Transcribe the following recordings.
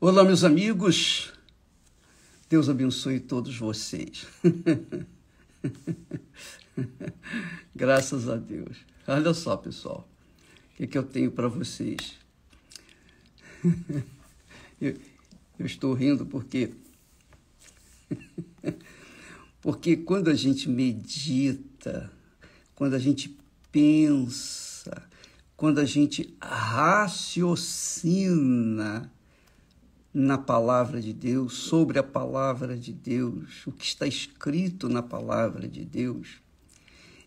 Olá, meus amigos. Deus abençoe todos vocês. Graças a Deus. Olha só, pessoal, o que eu tenho para vocês. Eu estou rindo porque quando a gente medita, quando a gente pensa, quando a gente raciocina na palavra de Deus, sobre a palavra de Deus, o que está escrito na palavra de Deus,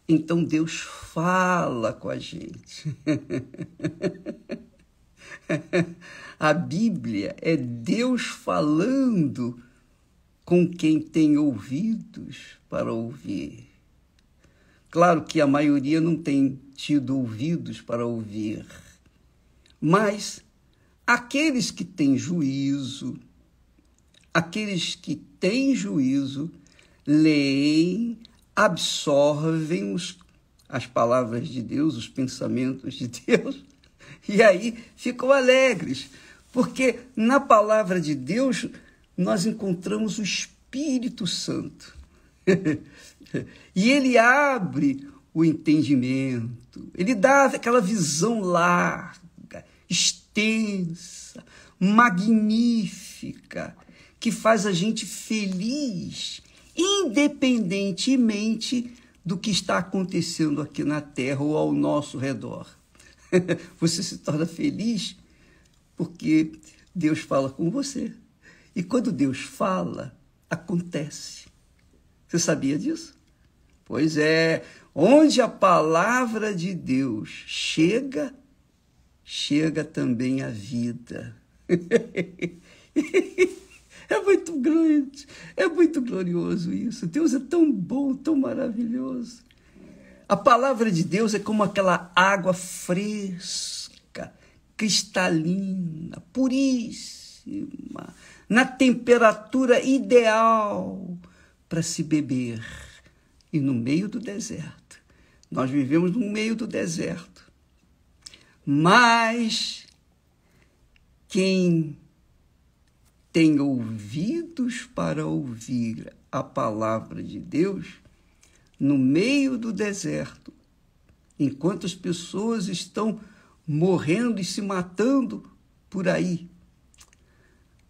então Deus fala com a gente. A Bíblia é Deus falando com quem tem ouvidos para ouvir. Claro que a maioria não tem tido ouvidos para ouvir, mas aqueles que têm juízo, leem, absorvem as palavras de Deus, os pensamentos de Deus, e aí ficam alegres, porque na palavra de Deus nós encontramos o Espírito Santo. E ele abre o entendimento, ele dá aquela visão larga, extensa, magnífica, que faz a gente feliz, independentemente do que está acontecendo aqui na Terra ou ao nosso redor. Você se torna feliz porque Deus fala com você. E quando Deus fala, acontece. Você sabia disso? Pois é, onde a palavra de Deus chega também a vida. É muito grande, é muito glorioso isso. Deus é tão bom, tão maravilhoso. A palavra de Deus é como aquela água fresca, cristalina, puríssima, na temperatura ideal para se beber. E no meio do deserto, nós vivemos no meio do deserto, mas quem tem ouvidos para ouvir a palavra de Deus, no meio do deserto, enquanto as pessoas estão morrendo e se matando por aí,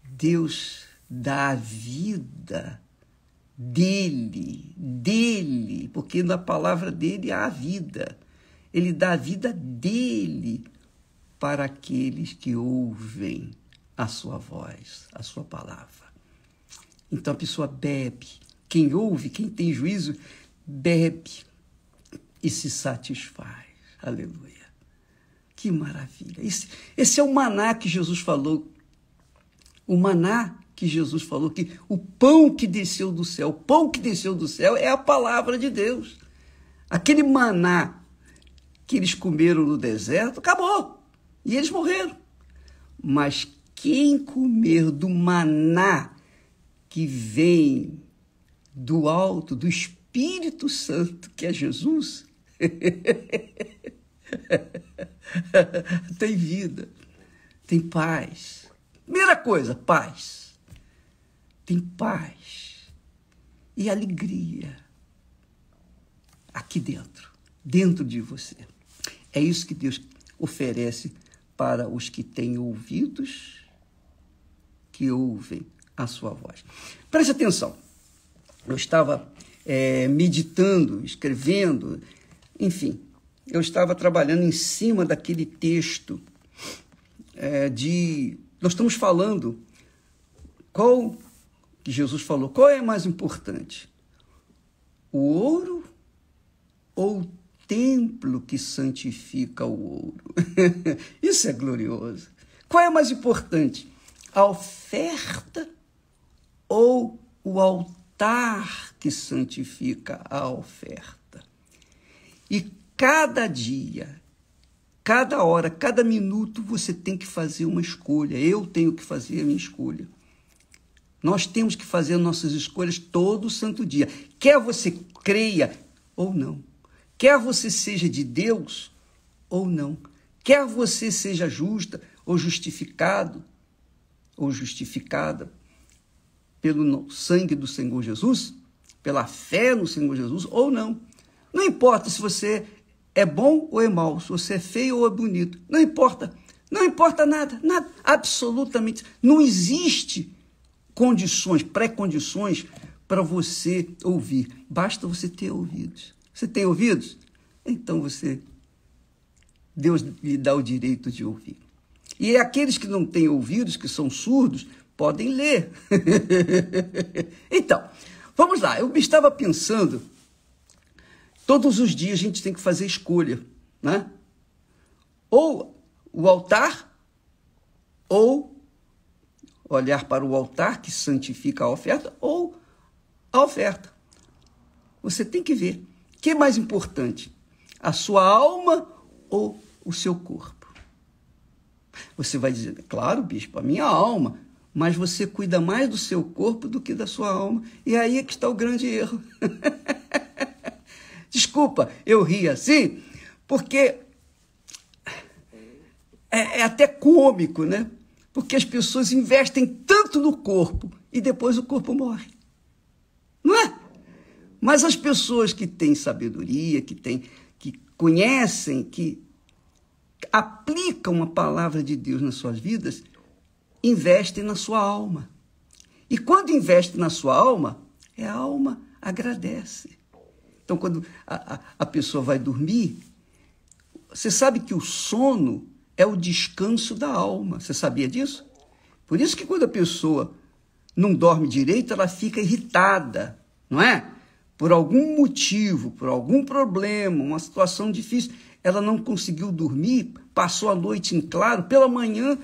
Deus dá a vida dele, porque na palavra dele há a vida. Ele dá a vida dele para aqueles que ouvem a sua voz, a sua palavra. Então a pessoa bebe. Quem ouve, quem tem juízo, bebe e se satisfaz. Aleluia. Que maravilha. Esse é o maná que Jesus falou. O maná que Jesus falou, que o pão que desceu do céu, é a palavra de Deus. Aquele maná que eles comeram no deserto, acabou. E eles morreram. Mas quem comer do maná que vem do alto, do Espírito Santo, que é Jesus, tem vida, tem paz. Primeira coisa, paz. Tem paz e alegria aqui dentro de você. É isso que Deus oferece para os que têm ouvidos, que ouvem a sua voz. Preste atenção. Eu estava meditando, escrevendo, enfim, eu estava trabalhando em cima daquele texto nós estamos falando que Jesus falou, qual é mais importante? O ouro ou o templo que santifica o ouro? Isso é glorioso. Qual é mais importante? A oferta ou o altar que santifica a oferta? E cada dia, cada hora, cada minuto, você tem que fazer uma escolha. Eu tenho que fazer a minha escolha. Nós temos que fazer nossas escolhas todo santo dia. Quer você creia ou não. Quer você seja de Deus ou não. Quer você seja justa ou justificado ou justificada pelo sangue do Senhor Jesus, pela fé no Senhor Jesus, ou não. Não importa se você é bom ou é mau, se você é feio ou é bonito. Não importa. Não importa nada, nada, absolutamente. Não existe condições, pré-condições para você ouvir. Basta você ter ouvidos. Você tem ouvidos? Então Deus lhe dá o direito de ouvir. E aqueles que não têm ouvidos, que são surdos, podem ler. Então, vamos lá. Eu estava pensando, todos os dias a gente tem que fazer escolha, né? Ou o altar, ou olhar para o altar que santifica a oferta, ou a oferta. Você tem que ver. O que é mais importante? A sua alma ou o seu corpo? Você vai dizer, claro, bispo, a minha alma, mas você cuida mais do seu corpo do que da sua alma. E aí é que está o grande erro. Desculpa, eu ri assim, porque é até cômico, né? Porque as pessoas investem tanto no corpo e depois o corpo morre. Não é? Mas as pessoas que têm sabedoria, que conhecem, que aplicam a palavra de Deus nas suas vidas, investem na sua alma. E quando investe na sua alma, a alma agradece. Então, quando a pessoa vai dormir, você sabe que o sono é o descanso da alma. Você sabia disso? Por isso que quando a pessoa não dorme direito, ela fica irritada, não é? Por algum motivo, por algum problema, uma situação difícil, ela não conseguiu dormir, passou a noite em claro, pela manhã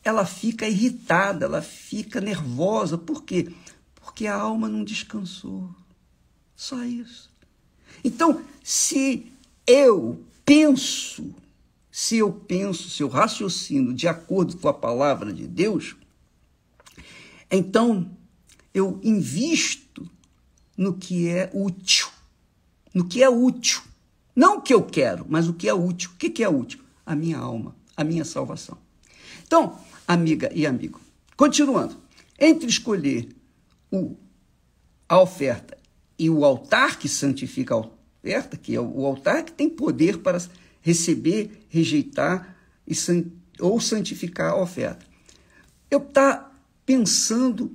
ela fica irritada, ela fica nervosa. Por quê? Porque a alma não descansou. Só isso. Então, se eu raciocino de acordo com a palavra de Deus, então eu invisto no que é útil. No que é útil. Não o que eu quero, mas o que é útil. O que é útil? A minha alma, a minha salvação. Então, amiga e amigo, continuando, entre escolher a oferta e o altar que santifica a oferta, que é o altar que tem poder para receber, rejeitar ou santificar a oferta. Eu estava pensando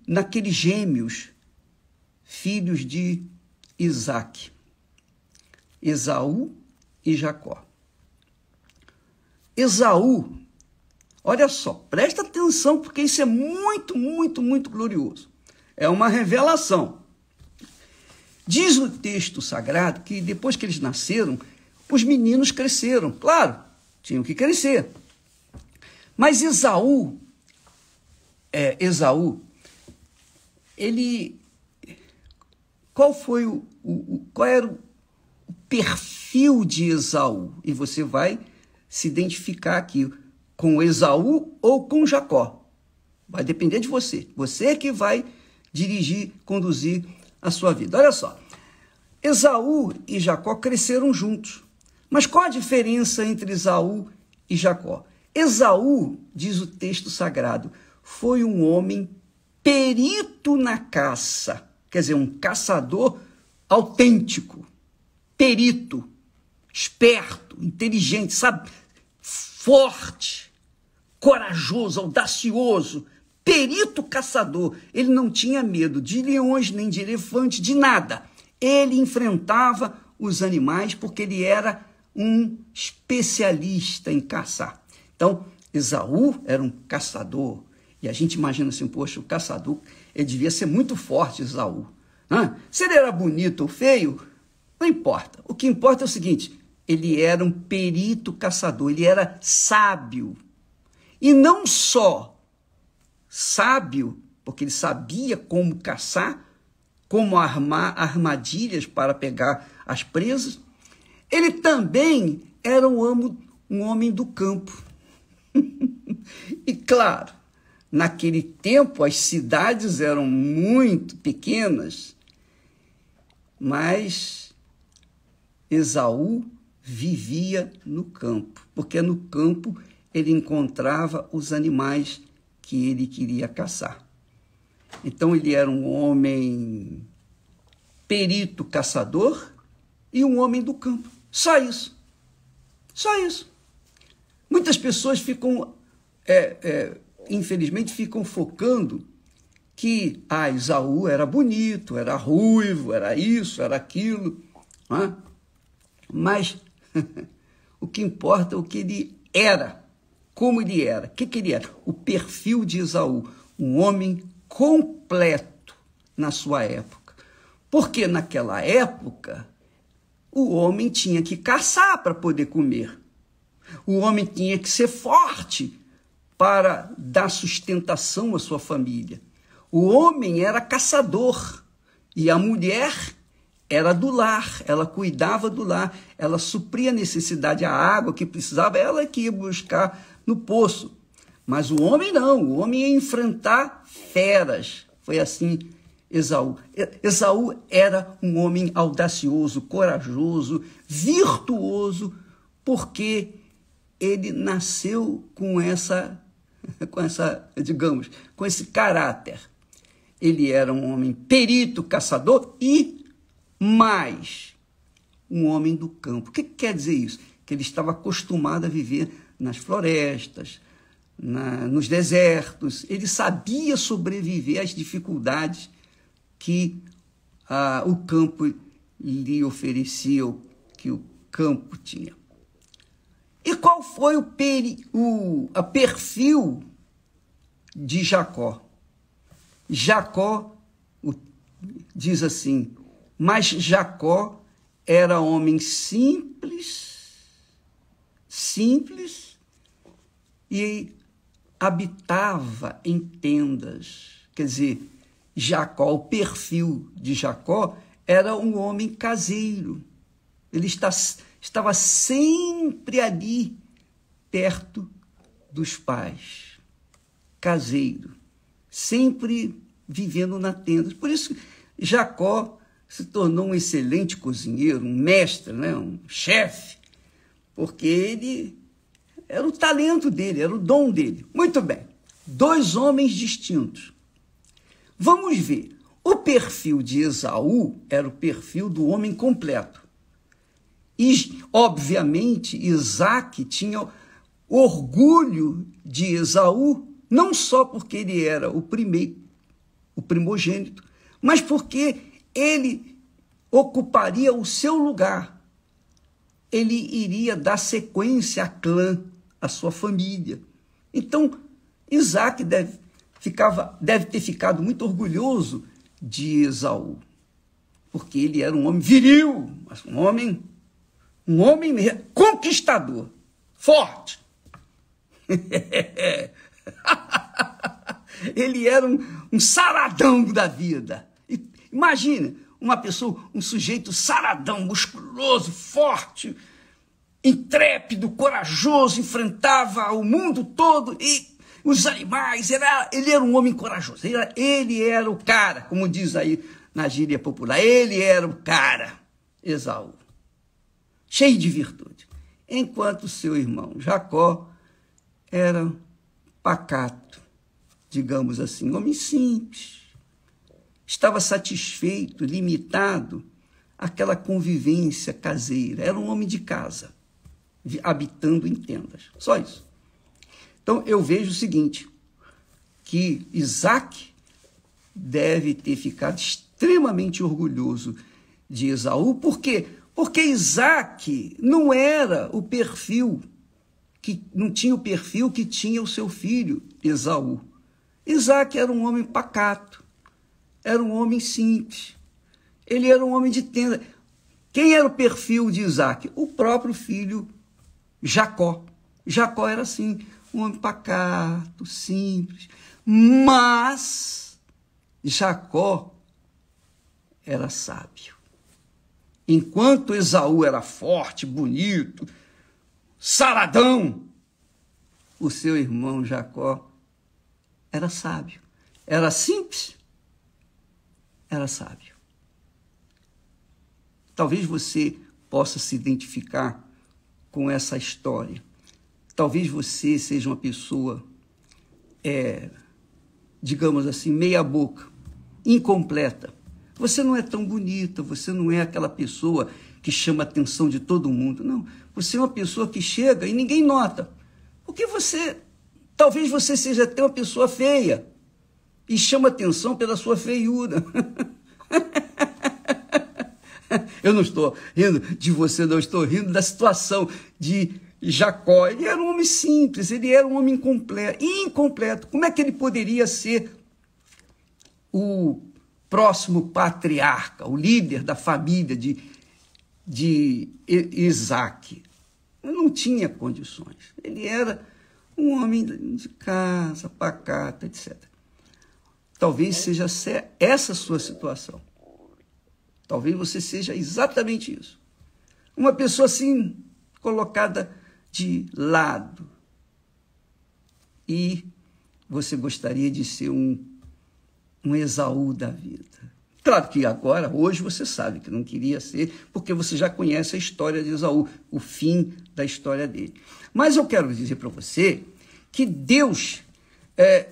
naqueles gêmeos, filhos de Isaac, Esaú e Jacó. Esaú, olha só, presta atenção, porque isso é muito, muito, muito glorioso. É uma revelação. Diz o texto sagrado que depois que eles nasceram, os meninos cresceram. Claro, tinham que crescer. Mas Esaú, ele... Qual era o perfil de Esaú? E você vai se identificar aqui com Esaú ou com Jacó. Vai depender de você. Você que vai dirigir, conduzir a sua vida. Olha só, Esaú e Jacó cresceram juntos. Mas qual a diferença entre Esaú e Jacó? Esaú, diz o texto sagrado, foi um homem perito na caça. Quer dizer, um caçador autêntico, perito, esperto, inteligente, sabe? Forte, corajoso, audacioso, perito caçador. Ele não tinha medo de leões, nem de elefantes, de nada. Ele enfrentava os animais porque ele era um especialista em caçar. Então, Esaú era um caçador. E a gente imagina assim, poxa, o caçador, ele devia ser muito forte, Esaú. Se ele era bonito ou feio, não importa. O que importa é o seguinte, ele era um perito caçador, ele era sábio. E não só sábio, porque ele sabia como caçar, como armar armadilhas para pegar as presas, ele também era um homem do campo. E claro, naquele tempo as cidades eram muito pequenas, mas Esaú vivia no campo, porque no campo ele encontrava os animais que ele queria caçar. Então ele era um homem perito caçador e um homem do campo. Só isso. Só isso. Muitas pessoas ficam, infelizmente, ficam focando que Esaú era bonito, era ruivo, era isso, era aquilo. Não é? Mas o que importa é o que ele era, como ele era. O que ele era? O perfil de Esaú, um homem completo na sua época. Porque naquela época, o homem tinha que caçar para poder comer. O homem tinha que ser forte para dar sustentação à sua família. O homem era caçador e a mulher era do lar, ela cuidava do lar, ela supria a necessidade, a água que precisava, ela que ia buscar no poço. Mas o homem não, o homem ia enfrentar feras. Foi assim Esaú. Esaú era um homem audacioso, corajoso, virtuoso, porque ele nasceu com esse caráter. Ele era um homem perito, caçador e mais um homem do campo. O que quer dizer isso? Que ele estava acostumado a viver nas florestas, nos desertos. Ele sabia sobreviver às dificuldades que o campo lhe oferecia, que o campo tinha. E qual foi o perfil de Jacó? Jacó diz assim, mas Jacó era homem simples e habitava em tendas. Quer dizer, Jacó, o perfil de Jacó era um homem caseiro. Ele estava sempre ali, perto dos pais, caseiro, sempre vivendo na tenda. Por isso, Jacó se tornou um excelente cozinheiro, um mestre, né? Um chefe, porque ele era o talento dele, era o dom dele. Muito bem, dois homens distintos. Vamos ver, o perfil de Esaú era o perfil do homem completo. E, obviamente, Isaque tinha orgulho de Esaú, não só porque ele era o primogênito, mas porque ele ocuparia o seu lugar. Ele iria dar sequência à clã, à sua família. Então, Isaque deve ter ficado muito orgulhoso de Esaú, porque ele era um homem viril, um homem conquistador, forte. Ele era um saradão da vida. Imagina, uma pessoa, um sujeito saradão, musculoso, forte, intrépido, corajoso, enfrentava o mundo todo e os animais. Ele era um homem corajoso. Ele era o cara, como diz aí na gíria popular. Ele era o cara, Esaú, cheio de virtude. Enquanto seu irmão Jacó era pacato, digamos assim, um homem simples. Estava satisfeito, limitado àquela convivência caseira. Era um homem de casa, habitando em tendas. Só isso. Então, eu vejo o seguinte, que Isaque deve ter ficado extremamente orgulhoso de Esaú. Por quê? Porque Isaque não era o perfil, não tinha o perfil que tinha o seu filho, Esaú. Isaque era um homem pacato, era um homem simples, ele era um homem de tenda. Quem era o perfil de Isaque? O próprio filho Jacó. Jacó era assim, um homem pacato, simples, mas Jacó era sábio. Enquanto Esaú era forte, bonito, saradão, o seu irmão Jacó era sábio. Era simples, era sábio. Talvez você possa se identificar com essa história. Talvez você seja uma pessoa digamos assim, meia boca, incompleta. Você não é tão bonita, você não é aquela pessoa que chama a atenção de todo mundo. Não, você é uma pessoa que chega e ninguém nota. Porque talvez você seja até uma pessoa feia e chama atenção pela sua feiura. Eu não estou rindo de você, não, estou rindo da situação de Jacó. Ele era um homem simples, ele era um homem incompleto. Como é que ele poderia ser o próximo patriarca, o líder da família de Isaac? Não tinha condições. Ele era um homem de casa, pacato, etc. Talvez seja essa a sua situação. Talvez você seja exatamente isso. Uma pessoa assim, colocada de lado. E você gostaria de ser um Esaú da vida. Claro que agora, hoje, você sabe que não queria ser, porque você já conhece a história de Esaú, o fim da história dele. Mas eu quero dizer para você que Deus,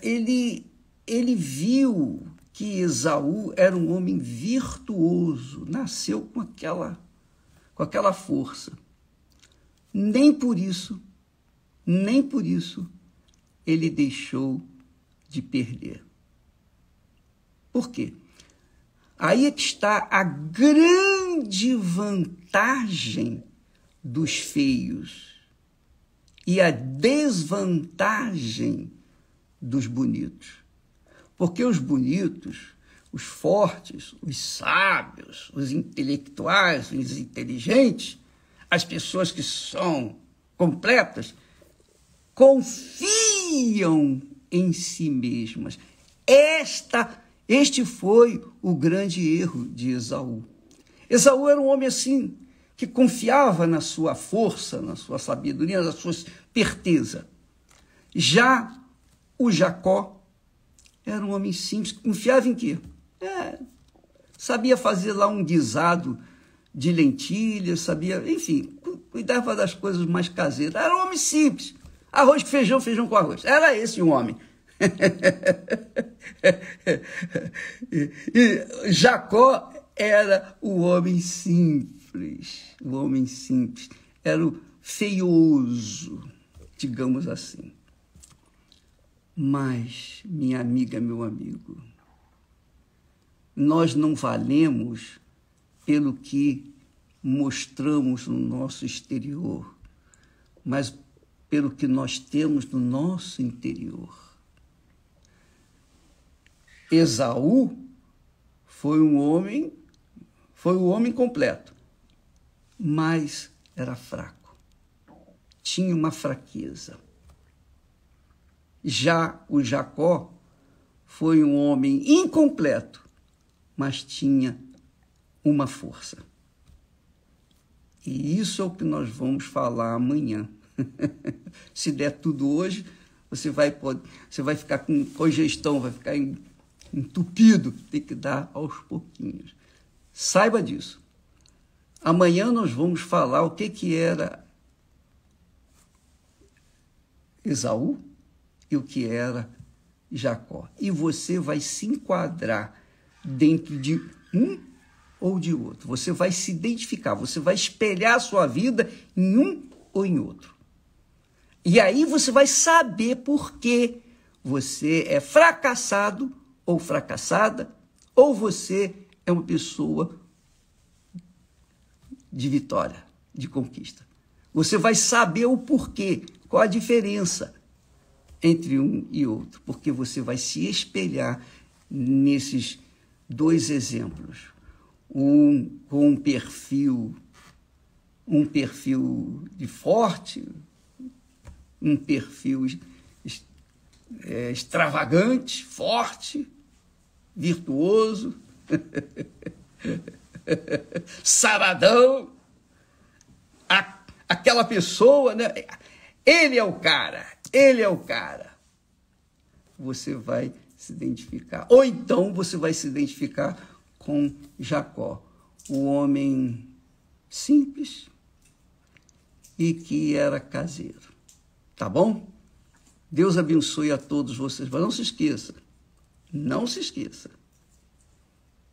ele viu que Esaú era um homem virtuoso, nasceu com aquela força. Nem por isso, ele deixou de perder. Por quê? Aí é que está a grande vantagem dos feios e a desvantagem dos bonitos. Porque os bonitos, os fortes, os sábios, os intelectuais, os inteligentes, as pessoas que são completas, confiam em si mesmas. Este foi o grande erro de Esaú. Esaú era um homem assim, que confiava na sua força, na sua sabedoria, na sua esperteza. Já o Jacó era um homem simples, confiava em quê? Sabia fazer lá um guisado de lentilhas, sabia, enfim, cuidava das coisas mais caseiras. Era um homem simples. Arroz com feijão, feijão com arroz. Era esse o homem. E Jacó era o homem simples, era o feioso, digamos assim. Mas, minha amiga, meu amigo, nós não valemos pelo que mostramos no nosso exterior, mas pelo que nós temos no nosso interior. Esaú foi o homem completo, mas era fraco, tinha uma fraqueza. Já o Jacó foi um homem incompleto, mas tinha uma força. E isso é o que nós vamos falar amanhã. Se der tudo hoje, você vai ficar com congestão, vai ficar entupido, tem que dar aos pouquinhos. Saiba disso. Amanhã nós vamos falar o que era Esaú e o que era Jacó. E você vai se enquadrar dentro de um ou de outro. Você vai se identificar, você vai espelhar a sua vida em um ou em outro. E aí você vai saber por que você é fracassado ou fracassada, ou você é uma pessoa de vitória, de conquista. Você vai saber o porquê, qual a diferença entre um e outro, porque você vai se espelhar nesses dois exemplos. Um com um perfil de forte, um perfil extravagante, forte, virtuoso, saradão, aquela pessoa, né? Ele é o cara. Você vai se identificar. Ou então você vai se identificar com Jacó, o homem simples e que era caseiro. Tá bom? Deus abençoe a todos vocês. Mas não se esqueça,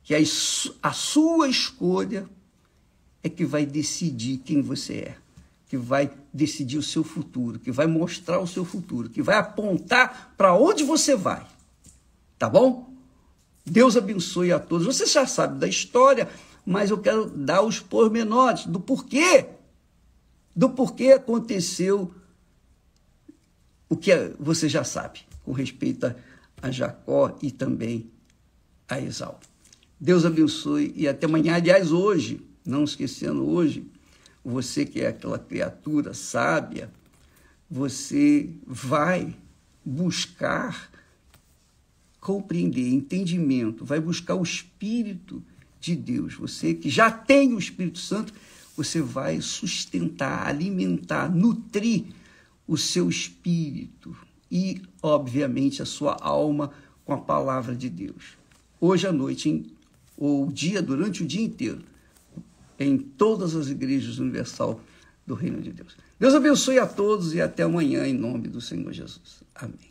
que a sua escolha é que vai decidir quem você é, que vai decidir o seu futuro, que vai mostrar o seu futuro, que vai apontar para onde você vai. Tá bom? Deus abençoe a todos. Você já sabe da história, mas eu quero dar os pormenores do porquê aconteceu o que você já sabe, com respeito a Jacó e também a Esaú. Deus abençoe e até amanhã. Aliás, hoje, não esquecendo hoje, você que é aquela criatura sábia, você vai buscar compreender, entendimento, vai buscar o Espírito de Deus. Você que já tem o Espírito Santo, você vai sustentar, alimentar, nutrir o seu espírito e, obviamente, a sua alma com a palavra de Deus. Hoje à noite, ou durante o dia inteiro, em todas as igrejas universal do Reino de Deus. Deus abençoe a todos e até amanhã, em nome do Senhor Jesus. Amém.